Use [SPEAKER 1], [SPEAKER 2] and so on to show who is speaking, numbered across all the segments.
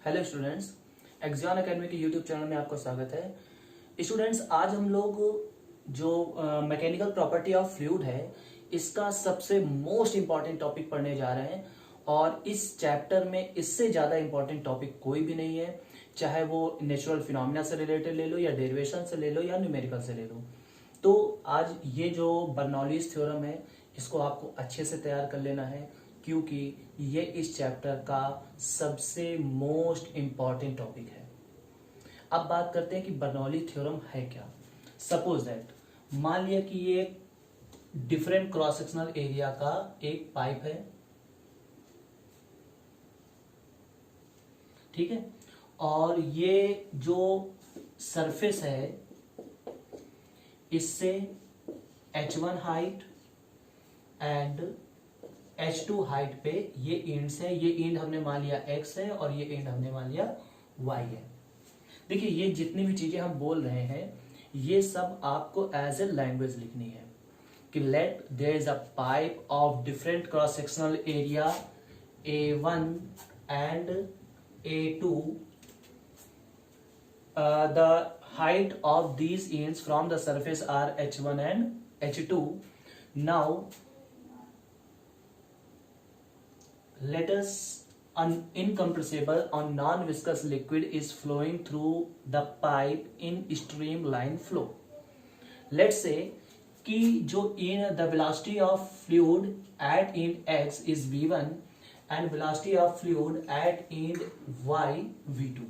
[SPEAKER 1] Hello students, एक्सियन academy के YouTube channel में आपका स्वागत है। स्टूडेंट्स, आज हम लोग जो मैकेनिकल प्रॉपर्टी ऑफ फ्लूइड है इसका सबसे मोस्ट इंपॉर्टेंट टॉपिक पढ़ने जा रहे हैं। और इस चैप्टर में इससे ज्यादा इंपॉर्टेंट टॉपिक कोई भी नहीं है, चाहे वो नेचुरल फिनोमिना से रिलेटेड ले लो या डेरिवेशन से ले लो या न्यूमेरिकल से ले लो। तो आज ये जो बर्नौलीज थ्योरम है इसको आपको अच्छे से तैयार कर लेना है, क्योंकि ये इस चैप्टर का सबसे मोस्ट इंपॉर्टेंट टॉपिक है। अब बात करते हैं कि बर्नौली थ्योरम है क्या। सपोज दैट, मान लिया कि ये डिफरेंट क्रॉस सेक्शनल एरिया का एक पाइप है, ठीक है, और ये जो सरफेस है इससे h1 height and h2 height पे ये एंड्स है। ये एंड हमने मान लिया x है और ये एंड हमने मान लिया y है। देखिए, ये जितनी भी चीजें हम बोल रहे हैं ये सब आपको एज ए लैंग्वेज लिखनी है कि let there is a pipe of different cross sectional area A1 and A2, the height of these ends from the surface are h1 and h2. Now let us, an incompressible or non-viscous liquid is flowing through the pipe in streamline flow. Let's say कि जो in the velocity of fluid at end x is v1 and velocity of fluid at end y v2.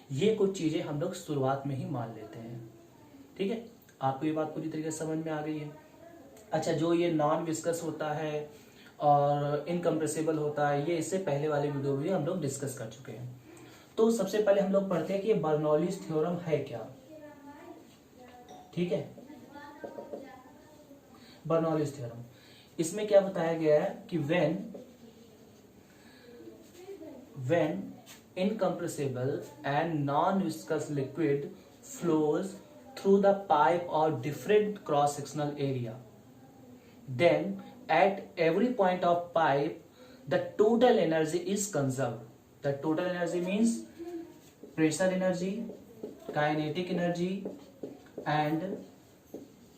[SPEAKER 1] ये कुछ चीजें हम लोग शुरुआत में ही मान लेते हैं, ठीक है। आपको ये बात पूरी तरीके से समझ में आ गई है। अच्छा, जो ये नॉन विस्कस होता है और इनकम्प्रेसिबल होता है, ये इससे पहले वाले वीडियो में हम लोग डिस्कस कर चुके हैं। तो सबसे पहले हम लोग पढ़ते हैं कि बर्नौलीज थ्योरम है क्या, ठीक है। बर्नौलीज थ्योरम, इसमें क्या बताया गया है कि when incompressible and non-viscous liquid flows through the pipe or different cross-sectional area, then at every point of pipe the total energy is conserved. The total energy means pressure energy, kinetic energy and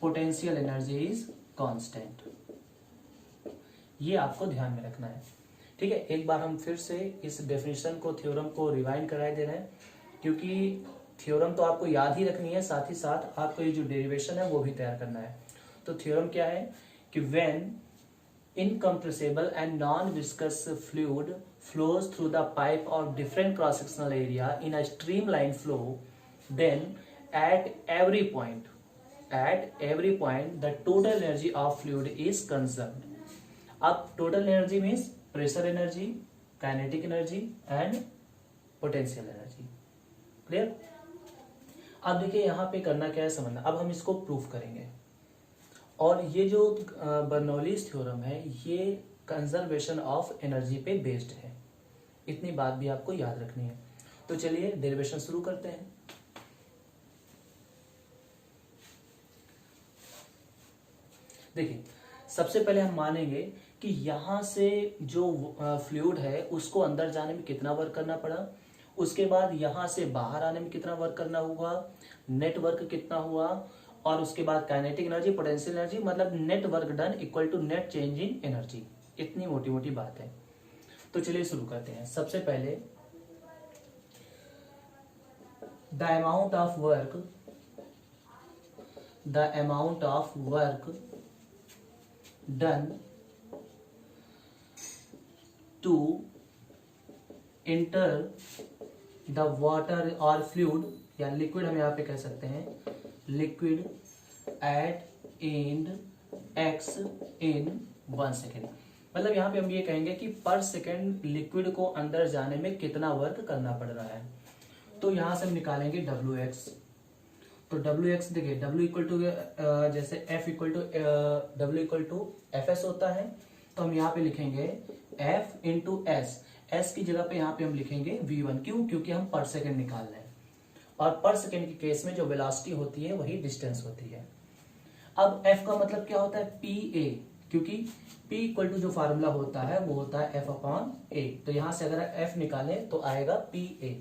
[SPEAKER 1] potential energy is constant. ये आपको ध्यान में रखना है, ठीक है। एक बार हम फिर से इस डेफिनेशन को, थ्योरम को रिवाइंड कराए दे रहे हैं, क्योंकि थ्योरम तो आपको याद ही रखनी है, साथ ही साथ आपको ये जो डेरिवेशन है वो भी तैयार करना है। तो थ्योरम क्या है कि when incompressible and non viscous fluid flows through the pipe of different cross sectional area in a streamline flow, then at every point the total energy of fluid is conserved. अब total energy means pressure energy, kinetic energy and potential energy. Clear? अब देखिए यहाँ पे करना क्या है समझना। अब हम इसको प्रूफ करेंगे, और ये जो बर्नौलीज थ्योरम है ये कंजर्वेशन ऑफ एनर्जी पे बेस्ड है। इतनी बात भी आपको याद रखनी है। तो चलिए डेरिवेशन शुरू करते हैं। देखिए, सबसे पहले हम मानेंगे कि यहां से जो फ्लूइड है उसको अंदर जाने में कितना वर्क करना पड़ा, उसके बाद यहां से बाहर आने में कितना वर्क करना हुआ, नेट वर्क कितना हुआ, और उसके बाद काइनेटिक एनर्जी, पोटेंशियल एनर्जी, मतलब net work done equal to net change in energy. इतनी मोटी मोटी बात है। तो चलिए शुरू करते हैं। सबसे पहले the amount of work done to enter the water और फ्लूइड या लिक्विड, हम यहाँ पे कह सकते हैं liquid at end X in 1 second. मतलब यहाँ पे हम ये कहेंगे कि पर सेकेंड लिक्विड को अंदर जाने में कितना वर्क करना पड़ रहा है। तो यहां से हम निकालेंगे WX। तो WX देखिए, W इक्वल टू जैसे F equal to W equal to FS होता है, तो हम यहाँ पे लिखेंगे F इंटू S की जगह पे यहाँ पे हम लिखेंगे V1। क्यों? क्योंकि हम पर सेकेंड निकाल रहे हैं, और पर सेकेंड के केस में जो वेलोसिटी होती है वही डिस्टेंस होती है। अब F का मतलब क्या होता है? PA। क्योंकि P इक्वल टू जो फार्मूला होता है वो होता है F अपॉन A। तो यहां से अगर F निकालें तो आएगा PA,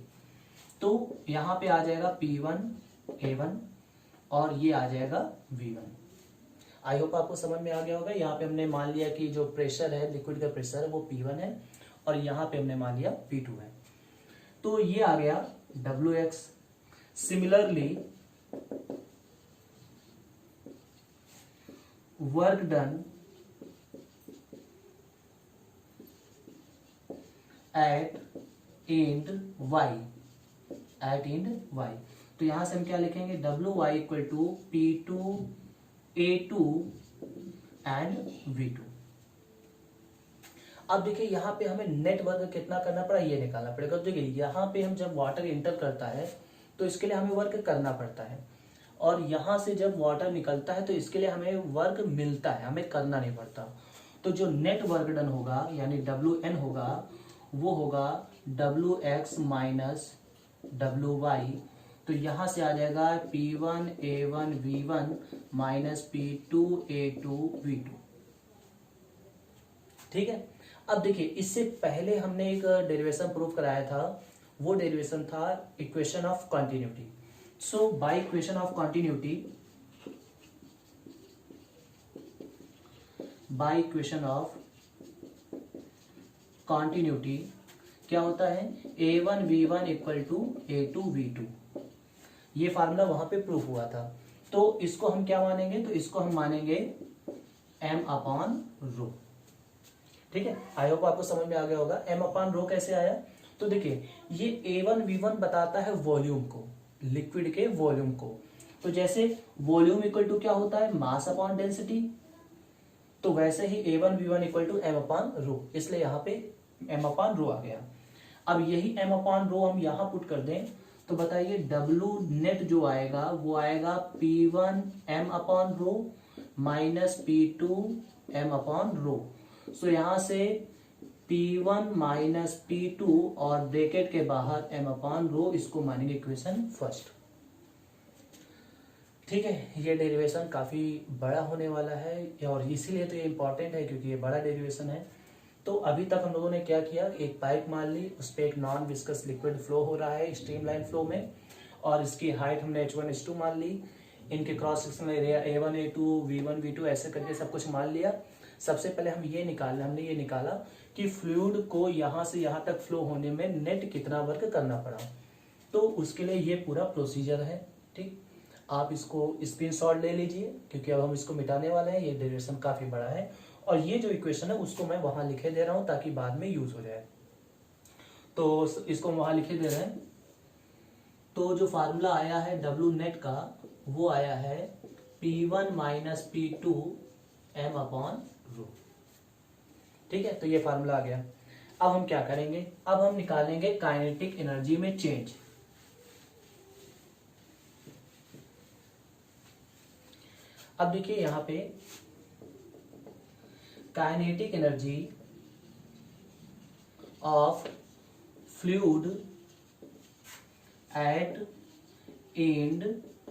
[SPEAKER 1] तो यहां पे आ जाएगा P1 A1 और ये आ जाएगा V1। आई होप आपको समझ में आ गया होगा। यहाँ पे हमने मान लिया कि जो प्रेशर है, लिक्विड का प्रेशर वो P1 है और यहाँ पे हमने मान लिया P2 है, तो ये आ गया WX। Similarly work done at end Y, at end Y, तो यहां से हम क्या लिखेंगे, WY equal to P2 A2 and V2। अब देखिए यहाँ पे हमें नेट वर्क कितना करना पड़ा ये निकालना पड़ेगा। तो देखिए यहाँ पे हम जब वाटर इंटर करता है तो इसके लिए हमें वर्क करना पड़ता है, और यहां से जब वाटर निकलता है तो इसके लिए हमें वर्क मिलता है, हमें करना नहीं पड़ता। तो जो नेट वर्क डन होगा यानी WN होगा वो होगा WX माइनस WY। तो यहां से आ जाएगा P1 A1 V1 minus P2 A2 V2। ठीक है। अब देखिए इससे पहले हमने एक डेरिवेशन प्रूव कराया था, वो डेरिवेशन था equation of continuity. So by equation of continuity, by equation of continuity क्या होता है, A1 V1 equal to A2 V2। ये फार्मूला वहां पे प्रूफ हुआ था। तो इसको हम क्या मानेंगे, तो इसको हम मानेंगे M अपॉन रो। ठीक है, आई होप आपको समझ में आ गया होगा। M अपॉन रो कैसे आया, तो देखिए ये A1 V1 बताता है वॉल्यूम को, लिक्विड के वॉल्यूम को। तो जैसे वॉल्यूम इक्वल टू क्या होता है, मास अपॉन डेंसिटी, तो वैसे ही A1 V1 equal to M upon rho, इसलिए यहाँ पे M अपॉन रो आ गया। अब यही M अपॉन रो हम यहाँ पुट कर दें तो बताइए W नेट जो आएगा वो आएगा P1 M upon rho minus P2 M upon rho. So यहां से P1 माइनस P2 और ब्रैकेट के बाहर M अपॉन रो, इसको मानेंगे इक्वेशन फर्स्ट। ठीक है, ये डेरिवेशन काफी बड़ा होने वाला है और इसीलिए तो ये इंपॉर्टेंट है क्योंकि ये बड़ा डेरिवेशन है। तो अभी तक हम लोगों ने क्या किया, एक पाइप मान ली, उस पर एक नॉन विस्कस लिक्विड फ्लो हो रहा है स्ट्रीमलाइन फ्लो में, और इसकी हाइट हमने H1 H2 मान ली, इनके cross sectional area A1 A2 V1 V2 ऐसे करके सब कुछ मान लिया। सबसे पहले हमने ये निकाला कि फ्लूइड को यहाँ से यहाँ तक फ्लो होने में नेट कितना वर्क करना पड़ा। तो उसके लिए ये पूरा प्रोसीजर है। ठीक, आप इसको स्क्रीनशॉट ले लीजिए क्योंकि अब हम इसको मिटाने वाले हैं, ये डेरिवेशन काफी बड़ा है, और ये जो इक्वेशन है उसको मैं वहां लिखे दे रहा हूं ताकि बाद में यूज हो जाए। तो इसको वहां लिखे दे रहे हैं। तो जो फार्मूला आया है W नेट का वो आया है P1 minus P2 M upon रो। ठीक है, तो ये फार्मूला आ गया। अब हम क्या करेंगे, अब हम निकालेंगे काइनेटिक एनर्जी में चेंज। अब देखिए यहां पे kinetic energy of fluid at end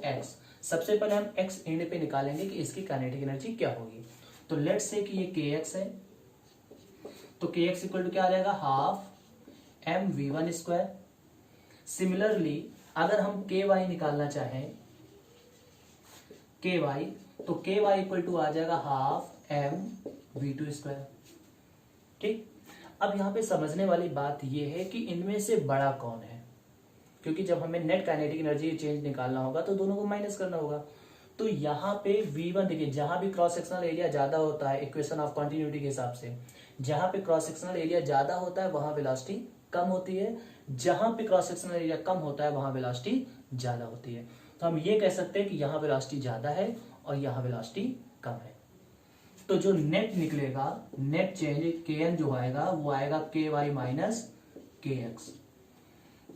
[SPEAKER 1] X. सबसे पहले हम एक्स एंड पे निकालेंगे कि इसकी काइनेटिक एनर्जी क्या होगी। तो लेट्स से कि ये kx है, तो kx इक्वल टू क्या आ जाएगा, हाफ mv1 स्क्वायर। सिमिलरली अगर हम ky निकालना चाहें, ky, तो ky इक्वल टू आ जाएगा हाफ mv2 स्क्वायर। ठीक, अब यहां पे समझने वाली बात यह है कि इनमें से बड़ा कौन है, क्योंकि जब हमें नेट काइनेटिक एनर्जी चेंज निकालना होगा तो दोनों को माइनस करना होगा। तो यहाँ पे V1 देखिए, जहां भी क्रॉस सेक्शनल एरिया ज्यादा होता है इक्वेशन ऑफ कॉन्टिन्यूटी के हिसाब से, जहां पे क्रॉस सेक्शनल एरिया ज्यादा होता है वहां वेलोसिटी कम होती है, जहां पे क्रॉस सेक्शनल एरिया कम होता है वहां वेलोसिटी ज्यादा होती है। तो हम ये कह सकते हैं कि यहाँ वेलोसिटी ज्यादा है और यहाँ वेलोसिटी कम है। तो जो नेट निकलेगा, नेट चेंज kn जो आएगा वो आएगा ky माइनस kx।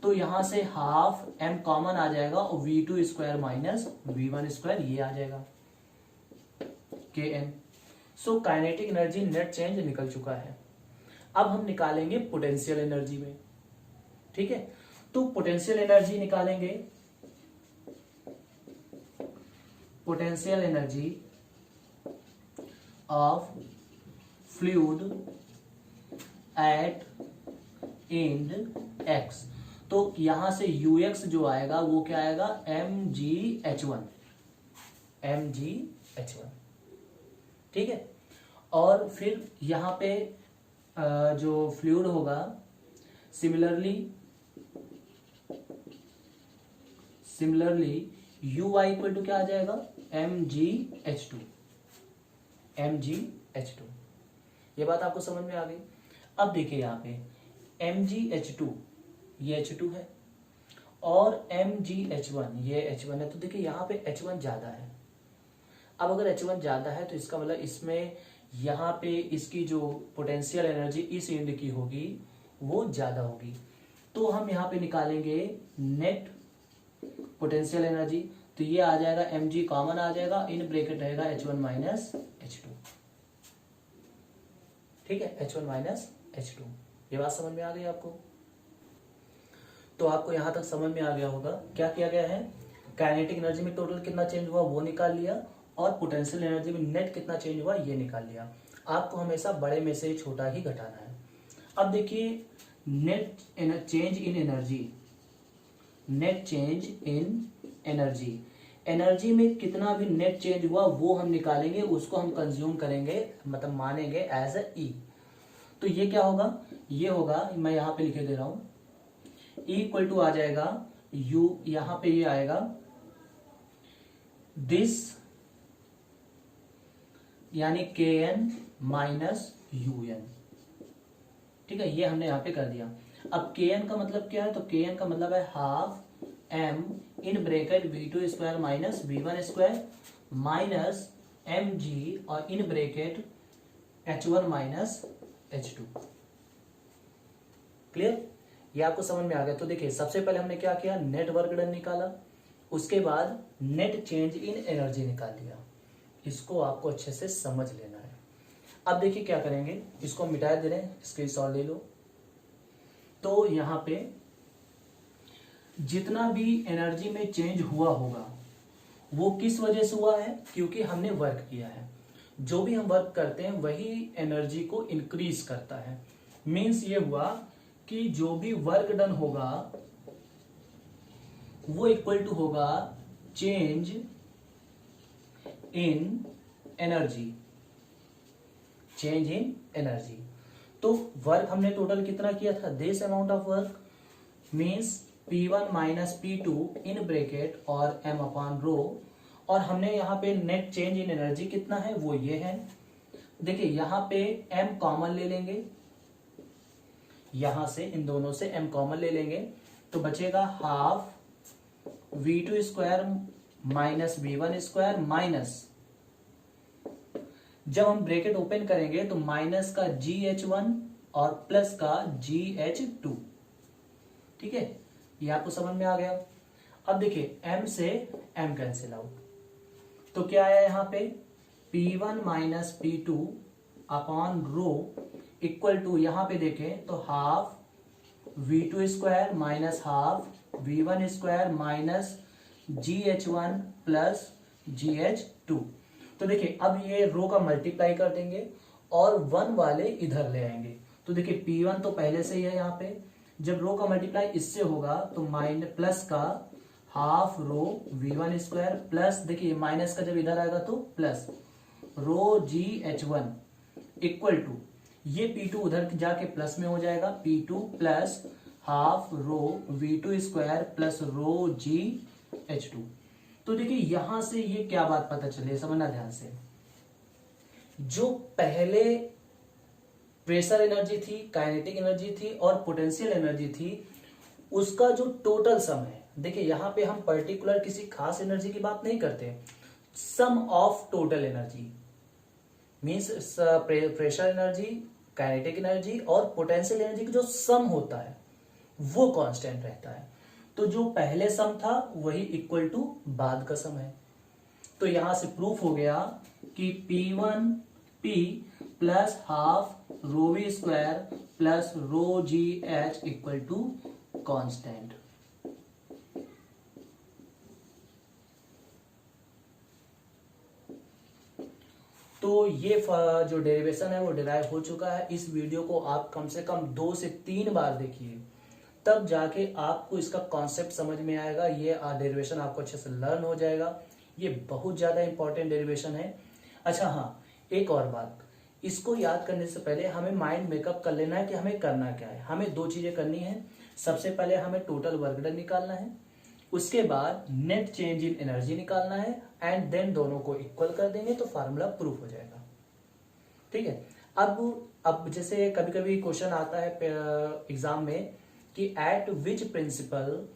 [SPEAKER 1] तो यहां से हाफ m कॉमन आ जाएगा और v2 square minus v1 square ये आ जाएगा kn। So kinetic energy net change निकल चुका है। अब हम निकालेंगे पोटेंशियल एनर्जी में। ठीक है, तो पोटेंशियल एनर्जी निकालेंगे, potential energy of fluid at end X. तो यहां से ux जो आएगा वो क्या आएगा, mgh1, mgh1, ठीक है। और फिर यहां पे जो फ्लूइड होगा, सिमिलरली ui इक्वल टू क्या आ जाएगा, mgh2, mgh2। ये बात आपको समझ में आ गई। अब देखिए यहाँ पे mgh2 ये H2 है और mgh1 ये H1 है। तो देखिए यहाँ पे H1 ज्यादा है। अब अगर H1 ज्यादा है तो इसका मतलब इसमें यहाँ पे इसकी जो पोटेंशियल एनर्जी इस एंड की होगी वो ज्यादा होगी। तो हम यहाँ पे निकालेंगे नेट पोटेंशियल एनर्जी। तो ये आ जाएगा mg कॉमन आ जाएगा, इन ब्रैकेट रहेगा H1 माइनस H2, ठीक है, H1 माइनस H2। ये बात समझ में आ गई आपको। तो आपको यहां तक समझ में आ गया होगा क्या किया गया है, काइनेटिक एनर्जी में टोटल कितना चेंज हुआ वो निकाल लिया और पोटेंशियल एनर्जी में नेट कितना चेंज हुआ ये निकाल लिया। आपको हमेशा बड़े में से छोटा ही घटाना है। अब देखिए net change in energy, net change in energy, energy में कितना भी नेट चेंज हुआ वो हम निकालेंगे, उसको हम कंज्यूम करेंगे, मतलब मानेंगे एज ए ई। तो ये क्या होगा, ये होगा, मैं यहां पे लिखे दे रहा हूं, E इक्वल टू आ जाएगा U, यहां पे ये आएगा दिस यानी KN माइनस UN, ठीक है, ये हमने यहां पे कर दिया। अब KN का मतलब क्या है, तो KN का मतलब है half M in bracket V2 square minus V1 square minus mg और in bracket H1 minus H2। Clear, ये आपको समझ में आ गया। तो देखिए सबसे पहले हमने क्या किया, नेट वर्क डन निकाला, उसके बाद नेट चेंज इन एनर्जी निकाल लिया। इसको आपको अच्छे से समझ लेना है। अब देखिए क्या करेंगे, इसको मिटा दे रहे हैं, स्क्रीनशॉट ले लो। तो यहां पे जितना भी एनर्जी में चेंज हुआ होगा वो किस वजह से हुआ है, क्योंकि हमने वर्क किया है। जो भी हम वर्क करते हैं वही एनर्जी को इंक्रीज करता है। मीन्स ये हुआ कि जो भी वर्क डन होगा वो इक्वल टू होगा change in energy, change in energy. तो वर्क हमने टोटल कितना किया था, this amount of work means P1 minus P2 in bracket और M अपॉन रो, और हमने यहाँ पे नेट चेंज इन एनर्जी कितना है वो ये है। देखिए यहाँ पे M कॉमन ले लेंगे, यहां से इन दोनों से M कॉमन ले लेंगे तो बचेगा half V2 square minus V1 square minus, जब हम ब्रैकेट ओपन करेंगे तो माइनस का GH1 और प्लस का GH2, ठीक है, ये आपको समझ में आ गया। अब देखिए M से M कैंसिल आउट, तो क्या आया यहां पे P1 minus P2 upon rho equal to, यहां पे देखें तो half V2 square minus half V1 square minus GH1 plus GH2। तो देखिए अब ये रो का मल्टीप्लाई कर देंगे और 1 वाले इधर ले आएंगे। तो देखिए P1 तो पहले से ही है यहाँ पे, जब रो का मल्टीप्लाई इससे होगा तो माइनस प्लस का half rho V1 square plus, देखिए माइनस का जब इधर आएगा तो plus row GH1 equal to, ये P2 उधर जाके प्लस में हो जाएगा, P2 प्लस हाफ रो V2 स्क्वायर प्लस रो GH2। तो देखिए यहां से ये क्या बात पता चले, समझना ध्यान से, जो पहले प्रेशर एनर्जी थी, काइनेटिक एनर्जी थी और पोटेंशियल एनर्जी थी, उसका जो टोटल सम है, देखिए यहां पे हम पर्टिकुलर किसी खास एनर्जी की बात नहीं करते, sum of total energy means pressure energy, kinetic energy और पोटेंशियल एनर्जी का जो सम होता है वो कांस्टेंट रहता है। तो जो पहले सम था वही इक्वल टू बाद का सम है। तो यहां से प्रूफ हो गया कि P1P plus half rho V square plus rho GH equal to constant. तो तो ये जो डेरिवेशन है वो डिराइव हो चुका है। इस वीडियो को आप कम से कम 2 से 3 बार देखिए, तब जाके आपको इसका कॉन्सेप्ट समझ में आएगा। ये डेरिवेशन आपको अच्छे से लर्न हो जाएगा। ये बहुत ज्यादा इंपॉर्टेंट डेरिवेशन है। अच्छा हाँ, एक और बात, इसको याद करने से पहले हमें माइंड मेकअप कर लेना है कि हमें करना क्या है। हमें 2 चीजें करनी है। सबसे पहले हमें टोटल वर्क डन निकालना है, उसके बाद नेट चेंज इन एनर्जी निकालना है, एंड देन दोनों को इक्वल कर देंगे तो फार्मूला प्रूफ हो जाएगा। ठीक है। अब जैसे कभी कभी क्वेश्चन आता है एग्जाम में कि eight which principle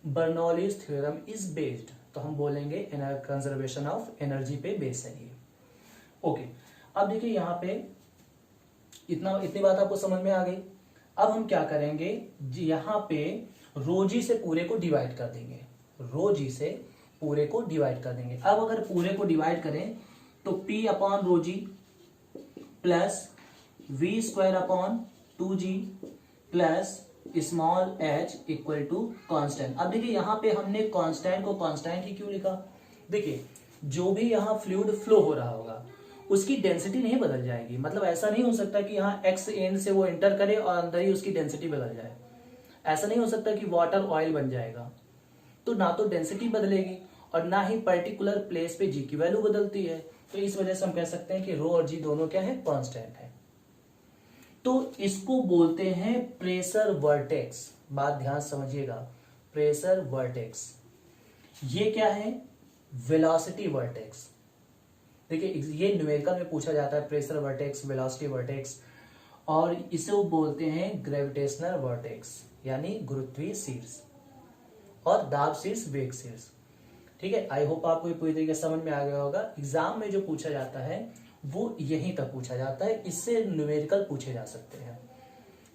[SPEAKER 1] Bernoulli's theorem is based, तो हम बोलेंगे कंजर्वेशन ऑफ एनर्जी पे बेस है ये। ओके, अब देखिए यहाँ पे इतनी बात आपको समझ में आ गई। अब हम क्या करेंगे, यहाँ पे रोजी से पूरे को डिवाइड कर देंगे। रोजी से पूरे को डिवाइड कर देंगे। अब अगर पूरे को डिवाइड करें तो P upon rho g plus V square upon 2G plus small h equal to constant. अब देखिए यहाँ पे हमने कांस्टेंट को कांस्टेंट ही क्यों लिखा? देखिए जो भी यहाँ फ्लूइड फ्लो हो रहा होगा उसकी डेंसिटी नहीं बदल जाएगी। मतलब ऐसा नहीं हो सकता कि यहाँ एक्स एंड से वो एंटर करे और अंदर ही उसकी डेंसिटी बदल जाए। ऐसा नहीं हो सकता कि वाटर ऑयल बन जाएगा। तो ना तो डेंसिटी बदलेगी और ना ही पर्टिकुलर प्लेस पे जी की वैल्यू बदलती है। तो इस वजह से हम कह सकते हैं कि रो और जी दोनों क्या है, कांस्टेंट है। तो इसको बोलते हैं प्रेशर वर्टेक्स। बात ध्यान समझिएगा, प्रेशर वर्टेक्स। ये क्या है, वेलोसिटी वर्टेक्स। देखिए ये न्यूमेरिकल में पूछा जाता है, प्रेशर वर्टेक्स, वेलोसिटी वर्टेक्स, और इसे वो बोलते हैं ग्रेविटेशनल वर्टेक्स, यानी गुरुत्वीय शीर्ष, और दाब शीर्ष, वेग शीर्ष। ठीक है, आई होप आपको ये पूरी तरीके से समझ में आ गया होगा। एग्जाम में जो पूछा जाता है वो यहीं तक पूछा जाता है, इससे न्यूमेरिकल पूछे जा सकते हैं।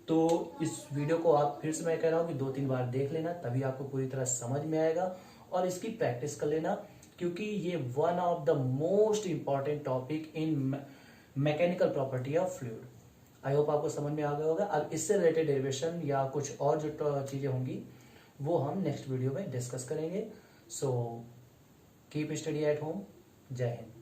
[SPEAKER 1] तो इस वीडियो को आप फिर से मैं कह रहा हूँ कि 2-3 बार देख लेना, तभी आपको पूरी तरह समझ में आएगा, और इसकी प्रैक्टिस कर लेना, क्योंकि ये one of the most important topic in mechanical property of fluid. I hope आपको समझ में आ गया होगा। अब इससे रिलेटेड डेरिवेशन या कुछ और जो चीजें होंगी वो हम नेक्स्ट वीडियो में डिस्कस करेंगे। So keep study at home. जय हिंद।